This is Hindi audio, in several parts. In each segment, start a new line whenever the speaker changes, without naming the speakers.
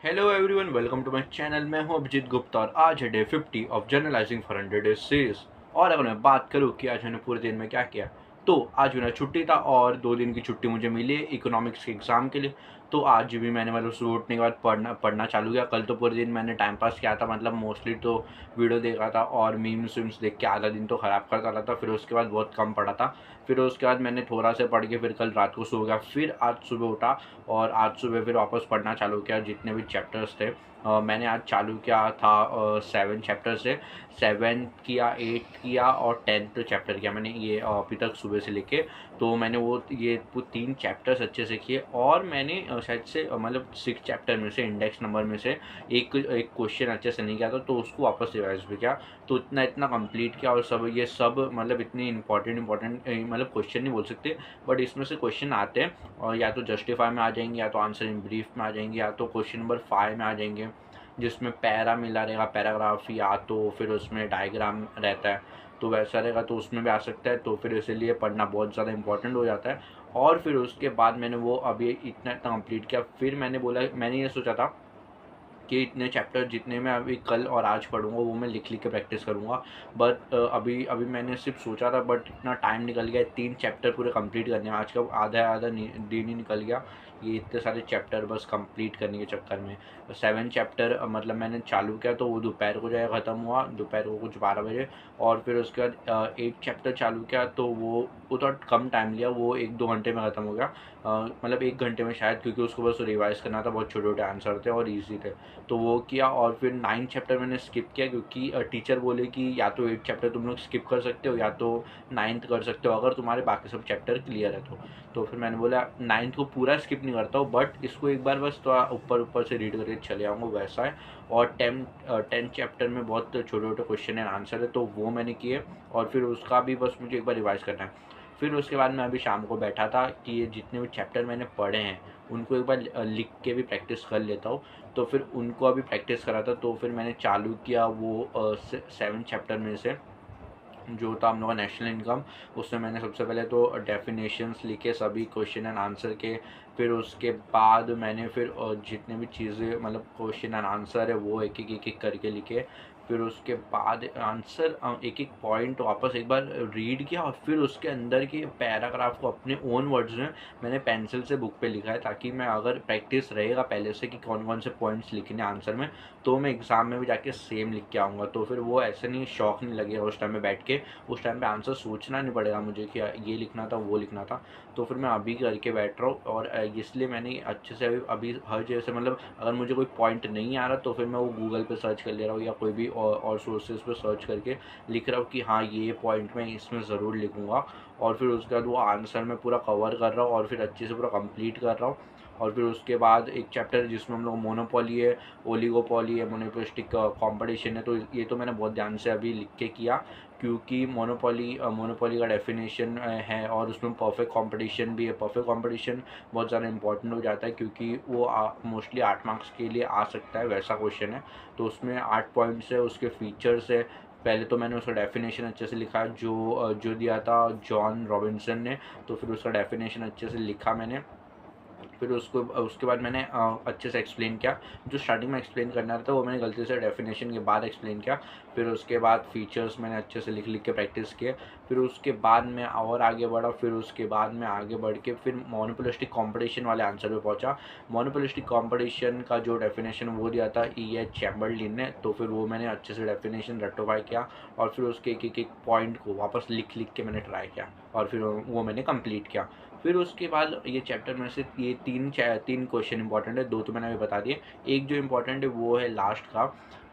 Hello everyone, welcome to my channel. मैं हूं अभिजीत गुप्ता और आज है day 50 of journalizing for 100 days series. और अगर मैं बात करूं कि आज मैंने पूरे दिन में क्या किया, तो आज मेरा छुट्टी था और 2 दिन की छुट्टी मुझे मिली है इकोनॉमिक्स के एग्ज़ाम के लिए। तो आज भी मैंने मतलब सुबह उठने के बाद पढ़ना चालू किया। कल तो पूरे दिन मैंने टाइम पास किया था, मतलब मोस्टली तो वीडियो देखा था और मीम्स वीम्स देख के आधा दिन तो ख़राब करता रहा था। फिर उसके बाद बहुत कम पढ़ा था। फिर उसके बाद मैंने थोड़ा सा पढ़ के फिर कल रात को सो गया। फिर आज सुबह उठा और आज सुबह फिर वापस पढ़ना चालू किया। जितने भी चैप्टर्स थे मैंने आज चालू किया था 7 चैप्टर से। 7 किया, 8 किया और 10th चैप्टर किया मैंने ये अभी तक सुबह से लेके। तो मैंने वो 3 चैप्टर्स अच्छे से किए और मैंने शायद से मतलब 6 चैप्टर में से इंडेक्स नंबर में से एक एक क्वेश्चन अच्छे से नहीं किया था, तो उसको वापस रिवाइज भी किया। तो इतना कंप्लीट किया और सब ये सब मतलब इतने इंपॉर्टेंट मतलब क्वेश्चन नहीं बोल सकते, बट इसमें से क्वेश्चन आते हैं और या तो जस्टिफाई में आ जाएंगे, या तो आंसर इन ब्रीफ में आ जाएंगे, या तो क्वेश्चन नंबर 5 में आ जाएंगे जिसमें पैरा मिला रहेगा, पैराग्राफ, या तो फिर उसमें डायग्राम रहता है तो वैसा रहेगा, तो उसमें भी आ सकता है। तो फिर इसीलिए पढ़ना बहुत ज़्यादा इंपॉर्टेंट हो जाता है। और फिर उसके बाद मैंने वो अभी इतना कंप्लीट किया। फिर मैंने ये सोचा था कि इतने चैप्टर जितने मैं अभी कल और आज पढ़ूंगा वो मैं लिख के प्रैक्टिस करूंगा। बट अभी अभी मैंने सिर्फ सोचा था, बट इतना टाइम निकल गया। 3 चैप्टर पूरे कंप्लीट करने में आज का आधा दिन ही निकल गया ये इतने सारे चैप्टर बस कंप्लीट करने के चक्कर में। 7 चैप्टर मतलब मैंने चालू किया तो वो दोपहर को जाए ख़त्म हुआ, दोपहर को कुछ 12 बजे। और फिर उसके बाद 8 चैप्टर चालू किया तो वो थोड़ा कम टाइम लिया, वो 1-2 घंटे में ख़त्म हो गया। मतलब 1 घंटे में शायद, क्योंकि उसको बस रिवाइज़ करना था, बहुत छोटे छोटे आंसर थे और ईजी थे। तो वो किया और फिर 9 चैप्टर मैंने स्किप किया, क्योंकि टीचर बोले कि या तो 8 चैप्टर तुम लोग स्किप कर सकते हो या तो 9th कर सकते हो अगर तुम्हारे बाकी सब चैप्टर क्लियर है तो फिर मैंने बोला 9th को पूरा स्किप नहीं करता हूँ, बट इसको एक बार बस थोड़ा ऊपर ऊपर से रीड करके चले आऊँगा, वैसा है। और 10 चैप्टर में बहुत छोटे छोटे क्वेश्चन एंड आंसर है, तो वो मैंने किए और फिर उसका भी बस मुझे एक बार रिवाइज़ करना है। फिर उसके बाद मैं अभी शाम को बैठा था कि ये जितने भी चैप्टर मैंने पढ़े हैं उनको एक बार लिख के भी प्रैक्टिस कर लेता हूँ। तो फिर उनको अभी प्रैक्टिस करा था, तो फिर मैंने चालू किया वो 7 चैप्टर में से जो था हम लोग का नेशनल इनकम। उसमें मैंने सबसे पहले तो डेफिनेशंस लिखे सभी क्वेश्चन एंड आंसर के। फिर उसके बाद मैंने फिर जितने भी चीज़ें मतलब क्वेश्चन एंड आंसर है वो एक करके लिखे। फिर उसके बाद आंसर एक एक पॉइंट वापस एक बार रीड किया और फिर उसके अंदर के पैराग्राफ को अपने ओन वर्ड्स में मैंने पेंसिल से बुक पे लिखा है, ताकि मैं अगर प्रैक्टिस रहेगा पहले से कि कौन कौन से पॉइंट्स लिखने आंसर में, तो मैं एग्ज़ाम में भी जाके सेम लिख के आऊँगा। तो फिर वो ऐसे नहीं शौक नहीं लगेगा उस टाइम में बैठ के, उस टाइम पे आंसर सोचना नहीं पड़ेगा मुझे कि ये लिखना था वो लिखना था। तो फिर मैं अभी करके बैठ रहा हूँ और इसलिए मैंने अच्छे से अभी हर जगह से मतलब अगर मुझे कोई पॉइंट नहीं आ रहा तो फिर मैं वो गूगल पे सर्च कर ले रहा हूँ या कोई भी और सोर्सेज पे सर्च करके लिख रहा हूँ कि हाँ ये पॉइंट मैं इसमें ज़रूर लिखूँगा। और फिर उसके बाद वो आंसर मैं पूरा कवर कर रहा हूँ और फिर अच्छे से पूरा कंप्लीट कर रहा हूँ। और फिर उसके बाद एक चैप्टर जिसमें हम लोग मोनोपोली है, ओलिगोपोली है, मोनोपोलिस्टिक कंपटीशन है, तो ये तो मैंने बहुत ध्यान से अभी लिख के किया, क्योंकि मोनोपोली का डेफिनेशन है और उसमें परफेक्ट कंपटीशन भी है। परफेक्ट कंपटीशन बहुत ज़्यादा इंपॉर्टेंट हो जाता है, क्योंकि वो मोस्टली 8 मार्क्स के लिए आ सकता है, वैसा क्वेश्चन है। तो उसमें 8 पॉइंट्स है, उसके फीचर्स है। पहले तो मैंने उसका डेफिनेशन अच्छे से लिखा जो दिया था जॉन रॉबिन्सन ने, तो फिर उसका डेफिनेशन अच्छे से लिखा मैंने। फिर उसके बाद मैंने अच्छे से एक्सप्लेन किया। जो स्टार्टिंग में एक्सप्लेन करना था वो मैंने गलती से डेफिनेशन के बाद एक्सप्लेन किया। फिर उसके बाद फीचर्स मैंने अच्छे से लिख के प्रैक्टिस किए। फिर उसके बाद मैं और आगे बढ़ा। फिर उसके बाद मैं आगे बढ़ के फिर मोनोपोलिस्टिक कंपटीशन वाले आंसर पे पहुंचा। मोनोपोलिस्टिक कंपटीशन का जो डेफिनेशन वो दिया था E.H. चैम्बरलिन ने, तो फिर वो मैंने अच्छे से डेफिनेशन रेक्टिफाई किया और फिर उसके एक पॉइंट को वापस लिख के मैंने ट्राई किया और फिर वो मैंने कंप्लीट किया। फिर उसके बाद ये चैप्टर में से ये तीन क्वेश्चन इंपॉर्टेंट है, 2 तो मैंने अभी बता दिए। एक जो इम्पोर्टेंट है वो है लास्ट का,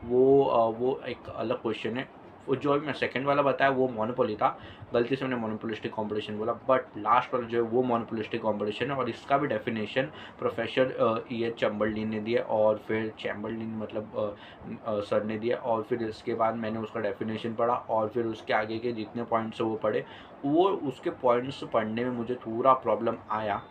वो एक अलग क्वेश्चन है। वो जो अभी मैं सेकंड वाला बताया वो मोनोपोली था, गलती से मैंने मोनोपोलिस्टिक कंपटीशन बोला, बट लास्ट वाला जो है वो मोनोपोलिस्टिक कंपटीशन है और इसका भी डेफिनेशन प्रोफेसर E.H. चैम्बरलिन ने दिया और फिर चैम्बरलिन मतलब सर ने दिया। और फिर इसके बाद मैंने उसका डेफिनेशन पढ़ा और फिर उसके आगे के जितने पॉइंट्स है वो पढ़े। वो उसके पॉइंट्स पढ़ने में मुझे थोड़ा प्रॉब्लम आया,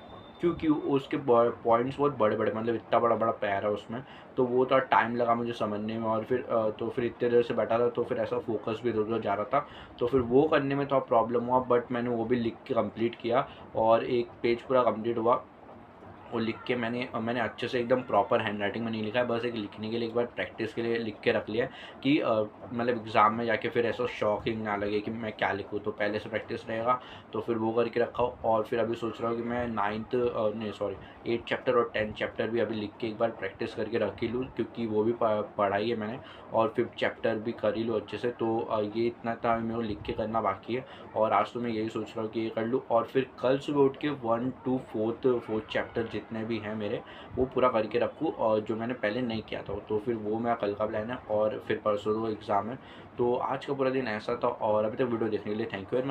क्योंकि उसके पॉइंट्स बहुत बड़े बड़े, मतलब इतना बड़ा बड़ा पैर है उसमें, तो वो थोड़ा टाइम लगा मुझे समझने में। और फिर तो फिर इतने देर से बैठा था तो फिर ऐसा फोकस भी इधर उधर जा रहा था, तो फिर वो करने में थोड़ा प्रॉब्लम हुआ, बट मैंने वो भी लिख के कंप्लीट किया और एक पेज पूरा कंप्लीट हुआ। वो लिख के मैंने अच्छे से एकदम प्रॉपर हैंड राइटिंग में नहीं लिखा है, बस एक लिखने के लिए एक बार प्रैक्टिस के लिए लिख के रख लिया है कि मतलब एग्ज़ाम में जाके फिर ऐसा शॉकिंग ना लगे कि मैं क्या लिखूँ, तो पहले से प्रैक्टिस रहेगा। तो फिर वो करके रखा हो, और फिर अभी सोच रहा हूँ कि मैं 9th नहीं सॉरी 8th चैप्टर और 10th चैप्टर भी अभी लिख के एक बार प्रैक्टिस करके रख ही लूँ, क्योंकि वो भी पढ़ा ही है मैंने, और 5th चैप्टर भी कर ही लूँ अच्छे से। तो ये इतना था मेरे को लिख के करना बाकी है, और आज तो मैं यही सोच रहा हूँ कि ये कर लूँ, और फिर कल सुबह उठ के 1 to 4th चैप्टर जितने भी हैं मेरे वो पूरा करके रखूँ, और जो मैंने पहले नहीं किया था, तो फिर वो मेरा कल का प्लान है, और फिर परसों वो एग्ज़ाम है। तो आज का पूरा दिन ऐसा था, और अभी तक वीडियो देखने के लिए थैंक यू वेरी मच।